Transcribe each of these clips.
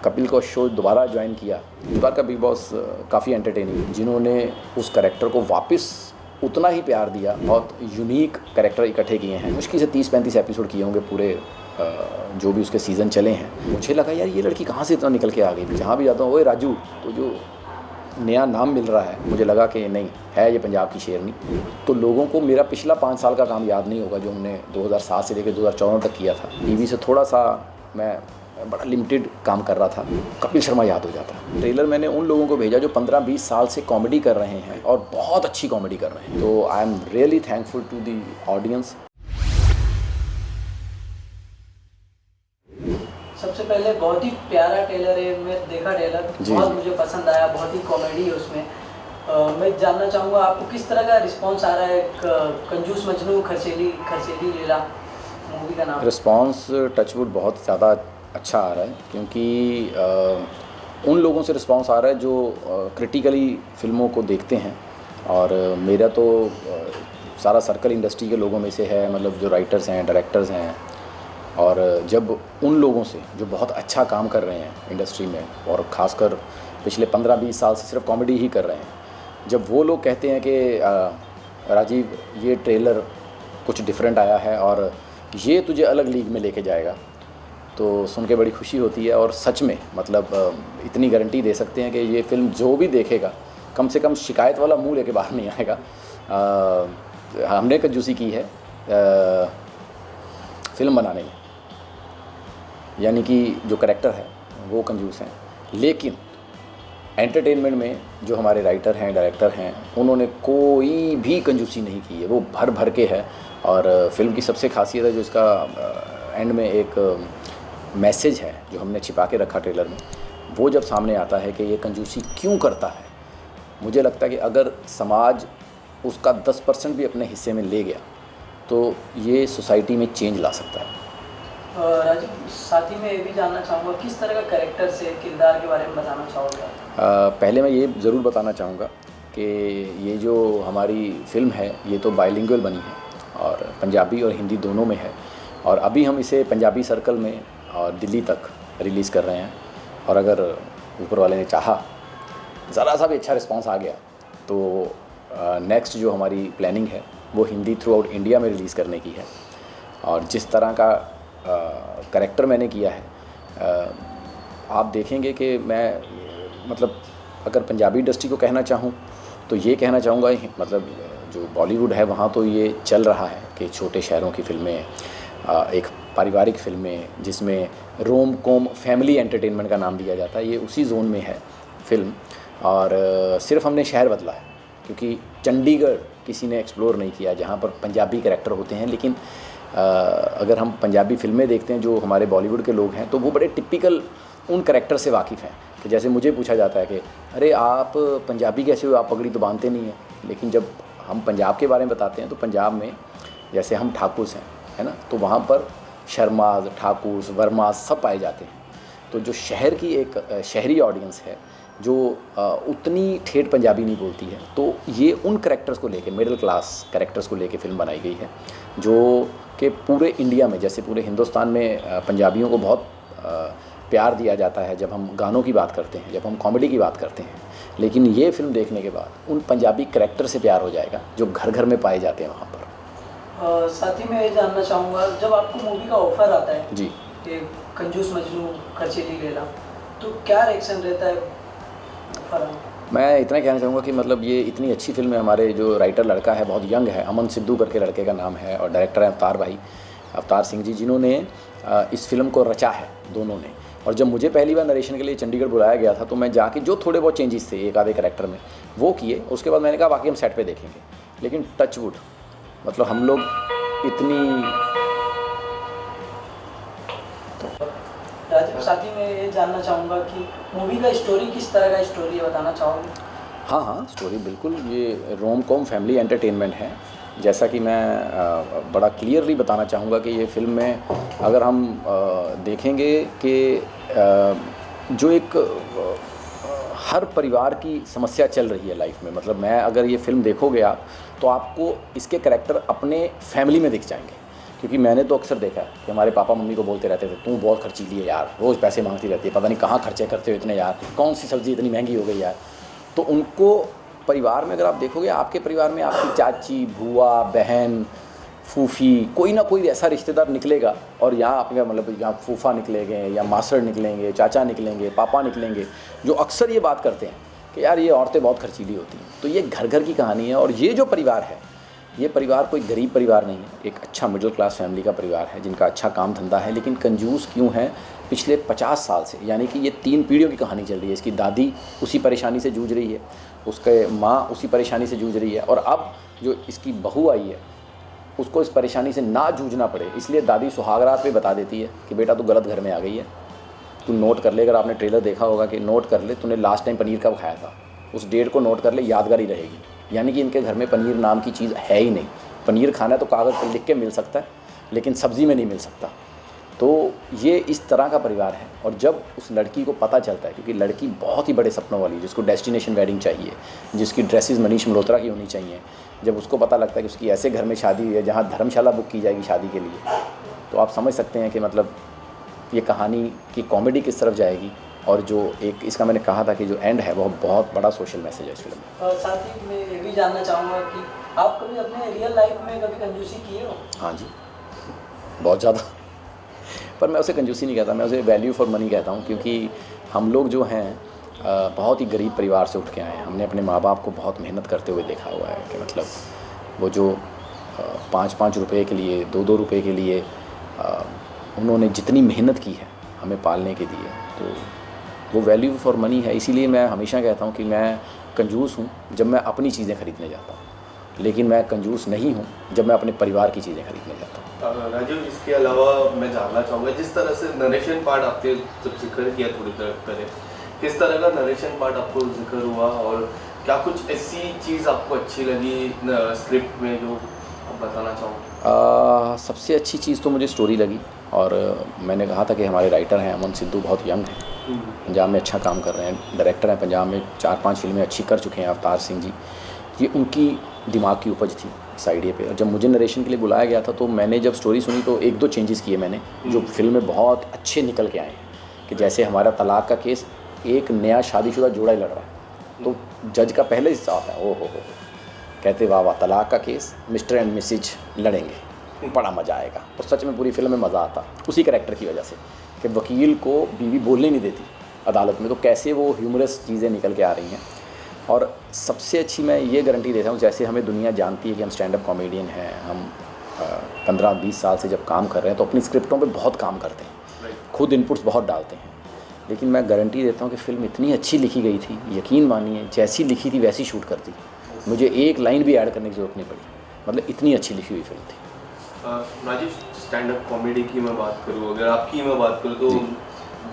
कपिल का शो दोबारा ज्वाइन किया। इस बार का बिग बॉस काफ़ी एंटरटेनिंग, जिन्होंने उस कैरेक्टर को वापस उतना ही प्यार दिया। बहुत यूनिक कैरेक्टर इकट्ठे किए हैं। मुश्किल से 30-35 एपिसोड किए होंगे पूरे जो भी उसके सीज़न चले हैं। मुझे लगा यार ये लड़की कहाँ से इतना निकल के आ गई। जहाँ भी जाता हूँ ओए राजू, तो जो नया नाम मिल रहा है मुझे लगा कि नहीं है ये पंजाब की शेरनी। तो लोगों को मेरा पिछला 5 साल का काम याद नहीं होगा जो हमने 2007 से लेकर 2014 तक किया था। टीवी से थोड़ा सा मैं बड़ा लिमिटेड काम कर रहा था। कपिल शर्मा याद हो जाता। ट्रेलर मैंने उन लोगों को भेजा जो 15-20 साल से कॉमेडी कर रहे हैं और बहुत अच्छी कॉमेडी कर रहे हैं। तो I am really thankful to the audience. सबसे पहले बहुत ही प्यारा ट्रेलर है, मैं देखा ट्रेलर, बहुत मुझे पसंद आया, बहुत ही कॉमेडी है उसमें। मैं जानना चाहूँगा आपको किस तरह का रिस्पांस आ रहा है कंजूस मजनू खर्चेली लैला मूवी का नाम। रिस्पांस टचवुड बहुत ज़्यादा अच्छा आ रहा है, क्योंकि उन लोगों से रिस्पांस आ रहा है जो क्रिटिकली फिल्मों को देखते हैं। और मेरा तो सारा सर्कल इंडस्ट्री के लोगों में से है, मतलब जो राइटर्स हैं, डायरेक्टर्स हैं। और जब उन लोगों से जो बहुत अच्छा काम कर रहे हैं इंडस्ट्री में, और ख़ासकर पिछले 15-20 साल से सिर्फ कॉमेडी ही कर रहे हैं, जब वो लोग कहते हैं कि राजीव ये ट्रेलर कुछ डिफरेंट आया है और ये तुझे अलग लीग में लेके जाएगा, तो सुन के बड़ी खुशी होती है। और सच में मतलब इतनी गारंटी दे सकते हैं कि ये फ़िल्म जो भी देखेगा कम से कम शिकायत वाला मुंह लेके बाहर नहीं आएगा। हमने कंजूसी की है फ़िल्म बनाने में, यानी कि जो करैक्टर है वो कंजूस हैं, लेकिन एंटरटेनमेंट में जो हमारे राइटर हैं, डायरेक्टर हैं, उन्होंने कोई भी कंजूसी नहीं की है। वो भर भर के है। और फिल्म की सबसे खासियत है जो इसका एंड में एक मैसेज है जो हमने छिपा के रखा ट्रेलर में, वो जब सामने आता है कि ये कंजूसी क्यों करता है, मुझे लगता है कि अगर समाज उसका 10% भी अपने हिस्से में ले गया तो ये सोसाइटी में चेंज ला सकता है। राजीव, साथ ही में ये भी जानना चाहूँगा किस तरह का कैरेक्टर से किरदार के बारे में बताना चाहोगे? पहले मैं ये ज़रूर बताना चाहूँगा कि ये जो हमारी फ़िल्म है ये तो बाइलिंगुअल बनी है और पंजाबी और हिंदी दोनों में है। और अभी हम इसे पंजाबी सर्कल में और दिल्ली तक रिलीज़ कर रहे हैं। और अगर ऊपर वाले ने चाहा, ज़रा सा भी अच्छा रिस्पांस आ गया, तो नेक्स्ट जो हमारी प्लानिंग है वो हिंदी थ्रू आउट इंडिया में रिलीज़ करने की है। और जिस तरह का कैरेक्टर मैंने किया है, आप देखेंगे कि मैं मतलब अगर पंजाबी इंडस्ट्री को कहना चाहूँ तो ये कहना चाहूँगा, मतलब जो बॉलीवुड है वहाँ तो ये चल रहा है कि छोटे शहरों की फ़िल्में, एक पारिवारिक फ़िल्में जिसमें रोम कॉम फैमिली एंटरटेनमेंट का नाम दिया जाता है, ये उसी जोन में है फ़िल्म। और सिर्फ हमने शहर बदला है, क्योंकि चंडीगढ़ किसी ने एक्सप्लोर नहीं किया जहाँ पर पंजाबी कैरेक्टर होते हैं। लेकिन अगर हम पंजाबी फ़िल्में देखते हैं जो हमारे बॉलीवुड के लोग हैं, तो वो बड़े टिपिकल उन कैरेक्टर से वाकिफ़ हैं। कि जैसे मुझे पूछा जाता है कि अरे आप पंजाबी कैसे हो, आप पगड़ी तो बांधते नहीं हैं। लेकिन जब हम पंजाब के बारे में बताते हैं तो पंजाब में जैसे हम ठाकुर्स हैं, है ना, तो वहाँ पर शर्माज, ठाकुर्स, वर्माज सब पाए जाते हैं। तो जो शहर की एक शहरी ऑडियंस है जो उतनी ठेठ पंजाबी नहीं बोलती है, तो ये उन कैरेक्टर्स को लेके, मिडिल क्लास कैरेक्टर्स को लेके फ़िल्म बनाई गई है, जो कि पूरे इंडिया में, जैसे पूरे हिंदुस्तान में पंजाबियों को बहुत प्यार दिया जाता है जब हम गानों की बात करते हैं, जब हम कॉमेडी की बात करते हैं। लेकिन ये फ़िल्म देखने के बाद उन पंजाबी कैरेक्टर से प्यार हो जाएगा जो घर घर में पाए जाते हैं वहाँ पर। साथ ही मैं ये जानना चाहूँगा, जब आपको मूवी का ऑफ़र आता है जी, कि कंजूस मजनू खर्चेली लैला, तो क्या रिएक्शन रहता है ऑफ़र? मैं इतना कहना चाहूँगा कि मतलब ये इतनी अच्छी फ़िल्म है। हमारे जो राइटर लड़का है बहुत यंग है, अमन सिद्धू करके लड़के का नाम है, और डायरेक्टर है अवतार सिंह जी, जिन्होंने इस फिल्म को रचा है दोनों ने। और जब मुझे पहली बार नरेशन के लिए चंडीगढ़ बुलाया गया था तो मैं जाके जो थोड़े बहुत चेंजेस थे एक आधे कैरेक्टर में वो किए। उसके बाद मैंने कहा बाकी हम सेट पे देखेंगे। लेकिन टचवुड मतलब हम लोग इतनी राजीव, साथ ही मैं ये जानना चाहूँगा कि मूवी का स्टोरी किस तरह का स्टोरी है, बताना चाहोगे? हाँ, स्टोरी बिल्कुल ये रोम कॉम फैमिली एंटरटेनमेंट है। जैसा कि मैं बड़ा क्लियरली बताना चाहूँगा कि ये फ़िल्म में अगर हम देखेंगे कि जो एक हर परिवार की समस्या चल रही है लाइफ में, मतलब मैं अगर ये फ़िल्म देखोगे आप तो आपको इसके कैरेक्टर अपने फैमिली में दिख जाएंगे। क्योंकि मैंने तो अक्सर देखा है कि हमारे पापा मम्मी को बोलते रहते थे तू बहुत खर्चीली है यार, रोज़ पैसे मांगती रहती है, पता नहीं कहाँ खर्चे करते हो इतने यार, कौन सी सब्ज़ी इतनी महंगी हो गई यार। तो उनको परिवार में अगर आप देखोगे, आपके परिवार में आपकी चाची, बुआ, बहन, फूफी, कोई ना कोई ऐसा रिश्तेदार निकलेगा, और यहाँ आपका मतलब यहाँ फूफा निकलेंगे या मासड़ निकलेंगे, चाचा निकलेंगे, पापा निकलेंगे, जो अक्सर ये बात करते हैं कि यार ये औरतें बहुत खर्चीली होती हैं। तो ये घर घर की कहानी है। और ये जो परिवार है, ये परिवार कोई गरीब परिवार नहीं है, एक अच्छा मिडिल क्लास फैमिली का परिवार है जिनका अच्छा काम धंधा है, लेकिन कंजूस क्यों है पिछले 50 साल से, यानी कि ये 3 पीढ़ियों की कहानी चल रही है। इसकी दादी उसी परेशानी से जूझ रही है, उसके माँ उसी परेशानी से जूझ रही है, और अब जो इसकी बहू आई है उसको इस परेशानी से ना जूझना पड़े, इसलिए दादी सुहागरात पे बता देती है कि बेटा तू गलत घर में आ गई है, तू नोट कर ले। अगर आपने ट्रेलर देखा होगा कि नोट कर ले तूने लास्ट टाइम पनीर कब खाया था, उस डेट को नोट कर ले, यादगार ही रहेगी। यानी कि इनके घर में पनीर नाम की चीज़ है ही नहीं। पनीर खाना है तो कागज़ पर लिख के मिल सकता है, लेकिन सब्ज़ी में नहीं मिल सकता। तो ये इस तरह का परिवार है। और जब उस लड़की को पता चलता है, क्योंकि लड़की बहुत ही बड़े सपनों वाली है, जिसको डेस्टिनेशन वेडिंग चाहिए, जिसकी ड्रेसेस मनीष मल्होत्रा की होनी चाहिए, जब उसको पता लगता है कि उसकी ऐसे घर में शादी हुई है जहाँ धर्मशाला बुक की जाएगी शादी के लिए, तो आप समझ सकते हैं कि मतलब ये कहानी की कॉमेडी किस तरफ जाएगी। और जो एक इसका मैंने कहा था कि जो एंड है वो बहुत बड़ा सोशल मैसेज है इस फिल्म में। और साथ ही मैं ये भी जानना चाहूँगा कि आप कभी अपने रियल लाइफ में कभी कंजूसी किए हो? हाँ जी, बहुत ज़्यादा। पर मैं उसे कंजूसी नहीं कहता, मैं उसे वैल्यू फॉर मनी कहता हूँ, क्योंकि हम लोग जो हैं बहुत ही गरीब परिवार से उठ के आए हैं। हमने अपने माँ बाप को बहुत मेहनत करते हुए देखा हुआ है कि मतलब वो जो 5-5 रुपये के लिए, 2-2 रुपये के लिए उन्होंने जितनी मेहनत की है हमें पालने के लिए, तो वो वैल्यू फॉर मनी है। इसीलिए मैं हमेशा कहता हूँ कि मैं कंजूस हूँ जब मैं अपनी चीज़ें खरीदने जाता हूँ, लेकिन मैं कंजूस नहीं हूँ जब मैं अपने परिवार की चीज़ें खरीदने जाता हूँ। राजीव, इसके अलावा मैं जानना चाहूँगा, जिस तरह से नरेशन पार्ट आपने जब जिक्र किया थोड़ी देर पहले, किस तरह का नरेशन पार्ट आपको जिक्र हुआ, और क्या कुछ ऐसी चीज़ आपको अच्छी लगी स्क्रिप्ट में जो आप बताना चाहो? सबसे अच्छी चीज़ तो मुझे स्टोरी लगी। और मैंने कहा था कि हमारे राइटर हैं अमन सिद्धू, बहुत यंग हैं, पंजाब में अच्छा काम कर रहे हैं, डायरेक्टर हैं, पंजाब में 4-5 फिल्में अच्छी कर चुके हैं, अवतार सिंह जी। ये उनकी दिमाग की उपज थी इस आइडिया पे। और जब मुझे नरेशन के लिए बुलाया गया था तो मैंने जब स्टोरी सुनी तो 1-2 चेंजेस किए मैंने, जो फिल्म में बहुत अच्छे निकल के आए हैं। कि जैसे हमारा तलाक का केस एक नया शादीशुदा जोड़ा ही लड़ रहा है, तो जज का पहले हिस्सा आता है, ओ हो कहते वाह वाह, तलाक का केस, मिस्टर एंड मिसेज लड़ेंगे, बड़ा मज़ा आएगा। और सच में पूरी फिल्म में मज़ा आता उसी कैरेक्टर की वजह से कि वकील को बीवी बोलने नहीं देती अदालत में, तो कैसे वो ह्यूमरस चीज़ें निकल के आ रही हैं। और सबसे अच्छी मैं ये गारंटी देता हूँ, जैसे हमें दुनिया जानती है कि हम स्टैंड अप कॉमेडियन हैं, हम 15-20 साल से जब काम कर रहे हैं तो अपनी स्क्रिप्टों पे बहुत काम करते हैं, खुद इनपुट्स बहुत डालते हैं, लेकिन मैं गारंटी देता हूँ कि फ़िल्म इतनी अच्छी लिखी गई थी, यकीन मानिए जैसी लिखी थी वैसी शूट कर दी, मुझे एक लाइन भी ऐड करने की ज़रूरत नहीं पड़ी, मतलब इतनी अच्छी लिखी हुई फिल्म थी। राजीव, स्टैंड अप कॉमेडी की मैं बात करूँ, अगर आपकी मैं बात करूँ, तो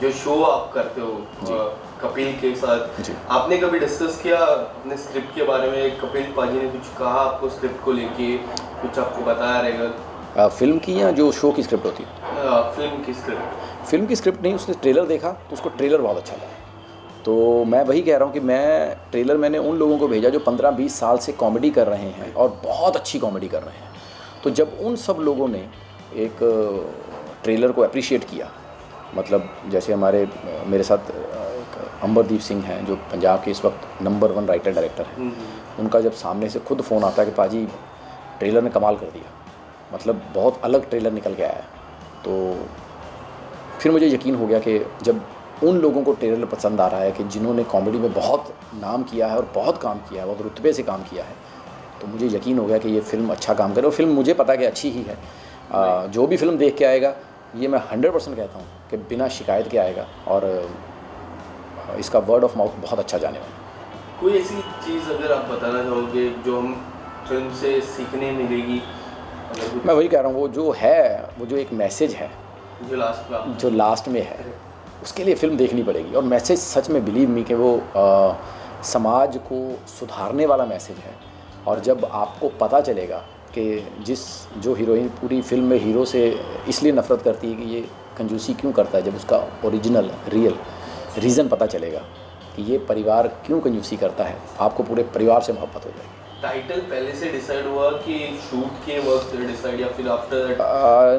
जो शो आप करते हो कपिल के साथ, आपने कभी डिस्कस किया अपने स्क्रिप्ट के बारे में? कपिल पाजी ने कुछ कहा आपको स्क्रिप्ट को लेके, कुछ आपको बताया रहेगा? फिल्म की या जो शो की स्क्रिप्ट होती है? फिल्म की स्क्रिप्ट। फिल्म की स्क्रिप्ट नहीं, उसने ट्रेलर देखा तो उसको ट्रेलर बहुत अच्छा लगा। तो मैं वही कह रहा हूँ कि मैं ट्रेलर मैंने उन लोगों को भेजा जो 15-20 साल से कॉमेडी कर रहे हैं और बहुत अच्छी कॉमेडी कर रहे हैं। तो जब उन सब लोगों ने एक ट्रेलर को अप्रिशिएट किया, मतलब जैसे मेरे साथ एक अंबरदीप सिंह हैं जो पंजाब के इस वक्त नंबर 1 राइटर डायरेक्टर हैं, उनका जब सामने से खुद फ़ोन आता है कि पाजी ट्रेलर ने कमाल कर दिया, मतलब बहुत अलग ट्रेलर निकल के आया, तो फिर मुझे यकीन हो गया कि जब उन लोगों को ट्रेलर पसंद आ रहा है कि जिन्होंने कॉमेडी में बहुत नाम किया है और बहुत काम किया है, बहुत रुतबे से काम किया है, तो मुझे यकीन हो गया कि ये फ़िल्म अच्छा काम करे। और फिल्म मुझे पता है कि अच्छी ही है। जो भी फिल्म देख के आएगा, ये मैं 100% कहता हूँ कि बिना शिकायत के आएगा, और इसका वर्ड ऑफ माउथ बहुत अच्छा जाने वाला है। कोई ऐसी चीज़ अगर आप बताना चाहोगे जो हम फिल्म से सीखने मिलेगी? मैं वही कह रहा हूँ, वो जो एक मैसेज है जो लास्ट में है, उसके लिए फ़िल्म देखनी पड़ेगी। और मैसेज सच में बिलीव मी कि वो समाज को सुधारने वाला मैसेज है। और जब आपको पता चलेगा कि जो हीरोइन पूरी फिल्म में हीरो से इसलिए नफ़रत करती है कि ये कंजूसी क्यों करता है, जब उसका ओरिजिनल रियल रीज़न पता चलेगा कि ये परिवार क्यों कंजूसी करता है, आपको पूरे परिवार से मोहब्बत हो जाएगी। टाइटल पहले से डिसाइड हुआ कि शूट के वक्त डिसाइड या फिर आफ्टर दैट?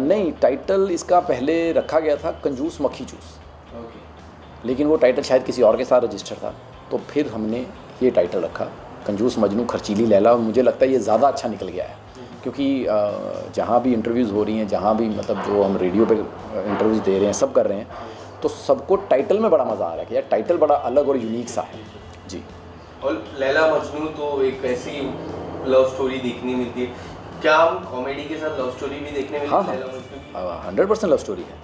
नहीं, टाइटल इसका पहले रखा गया था कंजूस मक्खी चूस, ओके। लेकिन वो टाइटल शायद किसी और के साथ रजिस्टर था, तो फिर हमने ये टाइटल रखा कंजूस मजनू खर्चीली लैला, और मुझे लगता है ये ज़्यादा अच्छा निकल गया है, क्योंकि जहाँ भी इंटरव्यूज़ हो रही हैं, जहाँ भी मतलब जो हम रेडियो पे इंटरव्यूज़ दे रहे हैं, सब कर रहे हैं, तो सबको टाइटल में बड़ा मज़ा आ रहा है कि यार टाइटल बड़ा अलग और यूनिक सा है जी। और लैला मजनू तो एक ऐसी लव स्टोरी देखने मिलती है, क्या हम कॉमेडी के साथ लव स्टोरी भी देखने मिलती है? हाँ, लैला मजनू की 100% लव स्टोरी है।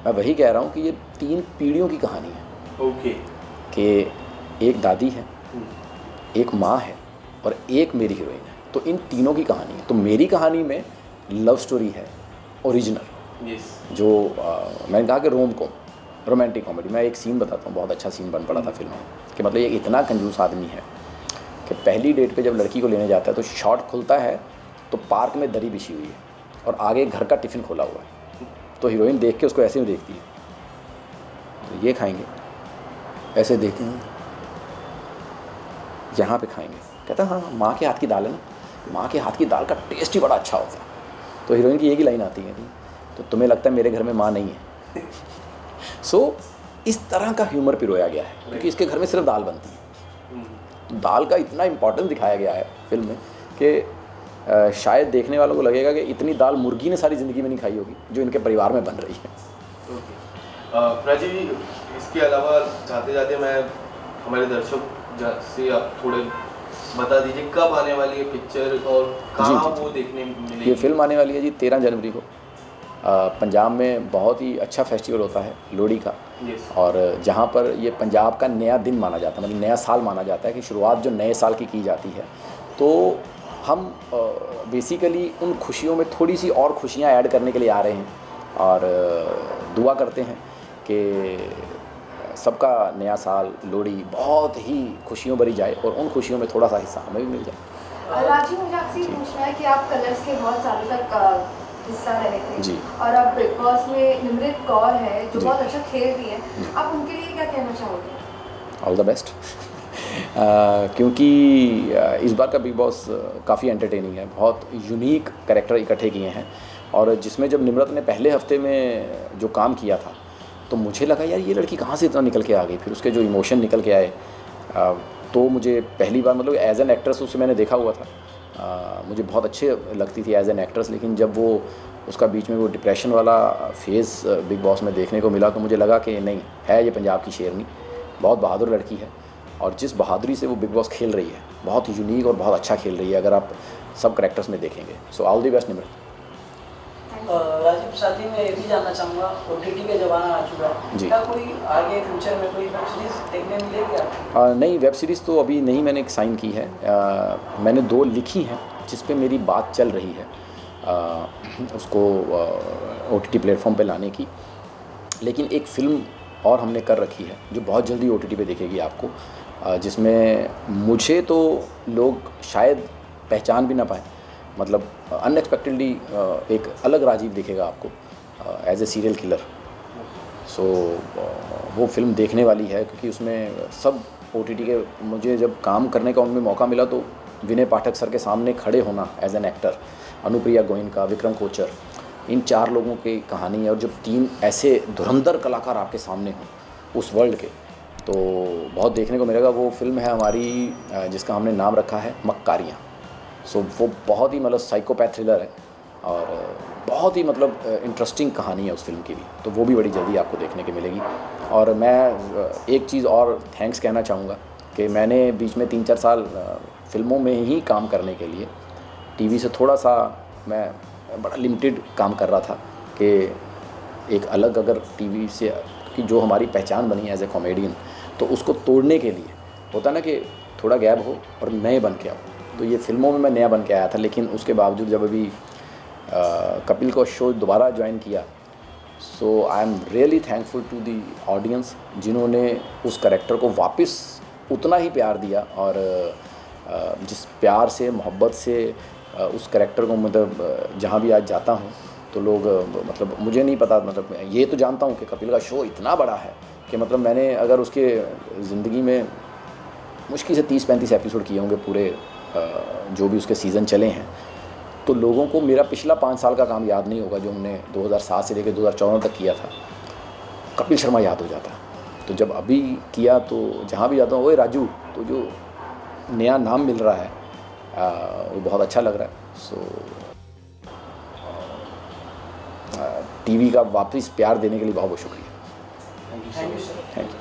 मैं वही कह रहा हूँ कि ये 3 पीढ़ियों की कहानी है, ओके। कि एक दादी है, एक माँ है और एक मेरी हीरोइन है, तो इन तीनों की कहानी है। तो मेरी कहानी में लव स्टोरी है ओरिजिनल, यस। जो मैंने कहा कि रोमांटिक कॉमेडी। मैं एक सीन बताता हूँ, बहुत अच्छा सीन बन पड़ा था फिल्म में, कि मतलब ये इतना कंजूस आदमी है कि पहली डेट पे जब लड़की को लेने जाता है तो शॉट खुलता है तो पार्क में दरी बिछी हुई है और आगे घर का टिफ़िन खोला हुआ है, तो हीरोइन देख के उसको ऐसे ही देखती है, तो ये खाएंगे, ऐसे देखते हैं, यहाँ पे खाएंगे, कहता है हाँ माँ के हाथ की दाल है ना, माँ के हाथ की दाल का टेस्ट ही बड़ा अच्छा होता है। तो हीरोइन की एक ही लाइन आती है, तो तुम्हें लगता है मेरे घर में माँ नहीं है। सो इस तरह का ह्यूमर पिरोया गया है, क्योंकि इसके घर में सिर्फ दाल बनती है। दाल का इतना इम्पोर्टेंस दिखाया गया है फिल्म में कि शायद देखने वालों को लगेगा कि इतनी दाल मुर्गी ने सारी ज़िंदगी में नहीं खाई होगी जो इनके परिवार में बन रही है। राजीव जी, इसके अलावा जाते जाते मैं हमारे दर्शक से आप थोड़े बता दीजिए कब आने वाली है पिक्चर और कहाँ वो देखने मिलेगी? ये फिल्म आने वाली है जी 13 जनवरी को। पंजाब में बहुत ही अच्छा फेस्टिवल होता है लोहड़ी का, और जहाँ पर ये पंजाब का नया दिन माना जाता है, मतलब नया साल माना जाता है कि शुरुआत जो नए साल की जाती है। तो हम बेसिकली उन खुशियों में थोड़ी सी और खुशियाँ ऐड करने के लिए आ रहे हैं, और दुआ करते हैं कि सबका नया साल लोहड़ी बहुत ही खुशियों भरी जाए और उन खुशियों में थोड़ा सा हिस्सा हमें भी मिल जाए। राजीव, मुझे आपसे ये पूछना है कि आप कलर्स के बहुत सालों तक हिस्सा रहे थे जी, और अब बिग बॉस में निमृत कौर है जो बहुत अच्छा खेल रही है, आप उनके लिए क्या कहना चाहोगे? All the best. क्योंकि इस बार का बिग बॉस काफ़ी एंटरटेनिंग है, बहुत यूनिक कैरेक्टर इकट्ठे किए हैं, और जिसमें जब निम्रत ने पहले हफ्ते में जो काम किया था तो मुझे लगा यार ये लड़की कहाँ से इतना निकल के आ गई, फिर उसके जो इमोशन निकल के आए, तो मुझे पहली बार मतलब एज एन एक्ट्रेस उसे मैंने देखा हुआ था, मुझे बहुत अच्छे लगती थी एज एन एक्ट्रेस, लेकिन जब वो उसका बीच में वो डिप्रेशन वाला फेज़ बिग बॉस में देखने को मिला तो मुझे लगा कि नहीं है, ये पंजाब की शेरनी, बहुत बहादुर लड़की है, और जिस बहादुरी से वो बिग बॉस खेल रही है बहुत यूनिक और बहुत अच्छा खेल रही है, अगर आप सब कैरेक्टर्स में देखेंगे। So all the best Nimrat. Rajiv, साथ ही मैं ये भी जानना चाहूँगा, OTT का ज़माना आ चुका है, क्या कोई आगे फ्यूचर में कोई वेब सीरीज़ देखने मिलेगी आपको? नहीं, वेब सीरीज़ तो अभी नहीं मैंने साइन की है, मैंने 2 लिखी हैं जिस पे मेरी बात चल रही है, उसको OTT प्लेटफॉर्म पे लाने की, लेकिन एक फ़िल्म और हमने कर रखी है जो बहुत जल्दी OTT पे दिखेगी आपको, जिसमें मुझे तो लोग शायद पहचान भी ना पाएँ, मतलब अनएक्सपेक्टेडली एक अलग राजीव दिखेगा आपको एज ए सीरियल किलर। सो वो फिल्म देखने वाली है, क्योंकि उसमें सब OTT के, मुझे जब काम करने का उनमें मौका मिला तो विनय पाठक सर के सामने खड़े होना as an actor, Anupriya Goenka, Vikram Kochhar, इन 4 लोगों की कहानी है, और जब 3 ऐसे धुरंधर कलाकार आपके सामने हों उस वर्ल्ड के, तो बहुत देखने को मिलेगा। वो फिल्म है हमारी जिसका हमने नाम रखा है मक्कारियाँ। सो वो बहुत ही मतलब साइकोपैथ थ्रिलर है, और बहुत ही मतलब इंटरेस्टिंग कहानी है उस फिल्म की भी, तो वो भी बड़ी जल्दी आपको देखने को मिलेगी। और मैं एक चीज़ और थैंक्स कहना चाहूँगा कि मैंने बीच में 3-4 साल फिल्मों में ही काम करने के लिए टीवी से थोड़ा सा मैं बड़ा लिमिटेड काम कर रहा था, कि एक अलग अगर टीवी से कि जो हमारी पहचान बनी एज ए कॉमेडियन, तो उसको तोड़ने के लिए होता ना कि थोड़ा गैप हो और नए बन के आओ, तो ये फिल्मों में मैं नया बन के आया था। लेकिन उसके बावजूद जब अभी कपिल को शो दोबारा ज्वाइन किया, so I am really thankful to the audience जिन्होंने उस कैरेक्टर को वापस उतना ही प्यार दिया, और जिस प्यार से मोहब्बत से उस कैरेक्टर को मतलब जहाँ भी आज जाता हूँ तो लोग मतलब मुझे नहीं पता, मतलब ये तो जानता हूँ कि कपिल का शो इतना बड़ा है कि मतलब मैंने अगर उसके ज़िंदगी में मुश्किल से 30-35 एपिसोड किए होंगे पूरे जो भी उसके सीज़न चले हैं, तो लोगों को मेरा पिछला 5 साल का काम याद नहीं होगा जो हमने 2007 से लेकर 2014 तक किया था। कपिल शर्मा याद हो जाता। तो जब अभी किया तो जहाँ भी जाता हूँ, ओए राजू, तो जो नया नाम मिल रहा है वो बहुत अच्छा लग रहा है। सो टीवी का वापस प्यार देने के लिए बहुत बहुत शुक्रिया। Thank you sir. Thank you.